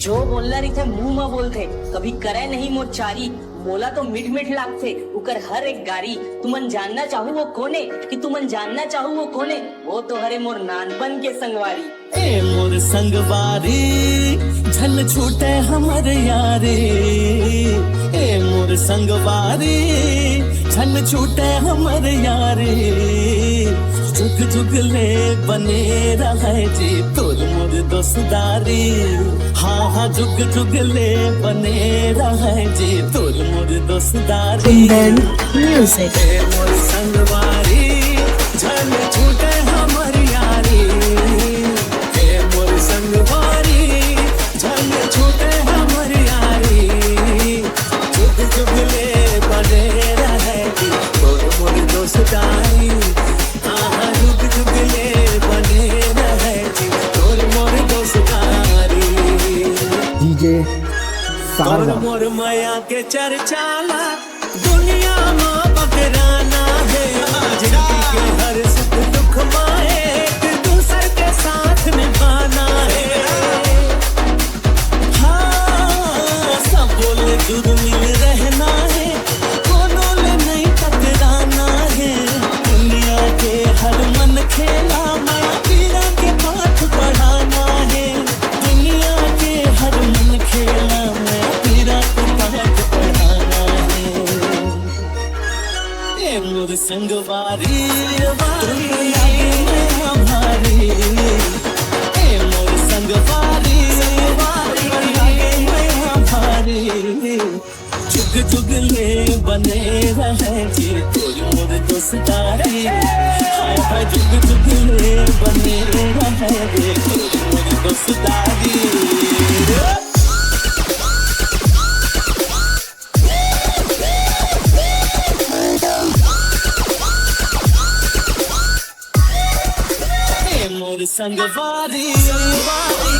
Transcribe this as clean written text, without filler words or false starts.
जो बोलना रही थे मुंह में बोलते, कभी करे नहीं मोर चारी, बोला तो मिठ मिठ लागते उकर हर एक गारी। तुमन जानना चाहू वो कोने, कि तुमन जानना चाहू वो कोने, वो तो हरे मोर नानपन के संगवारी। ए मोर संगवारी झल छूटे हमर यारे, ए मोर संगवारी झल छूटे हमर यारे। जुग जुग ले बने रहे जी तोर मोर दोस्तारी, हाँ हाँ जुग जुग ले बने रहे जी तोर मोर दोस्तारी। Music. ए मोर संगवारी झल छूटे हमर यारी, ए मोर संगवारी झल छूटे हमर यारी। जुग जुग ले बने रहे जी तोर मोर दोस्तारी, हाँ हाँ जुग जुग ले बने रहे जी तोर मोर दोस्तारी। DJ तोर Sarva. मोर माया के चर्चाला दुनिया में बकराना है। जिंदगी के हर सुख दुख माए एक दूसर के साथ निभाना है। हाँ सब बोले दूर मिल रहना है, कोनो ले नहीं टकराना है। दुनिया के हर मन खेला माया पीड़ा के पाठ पढ़ाना है। दुनिया के हर मन खेला माया पीड़ा के पाठ पढ़ाना है। ए मोर संगवारी वारी लागे हमारी, ए मोर संगवारी वारी लागे हमारी। जुग जुग ले बने रहे जी तोर मोर दोस्तारी, हाय हाय जुग जुग ले बने रहे जी तोर मोर दोस्तारी। ए मोर संगवारी वारी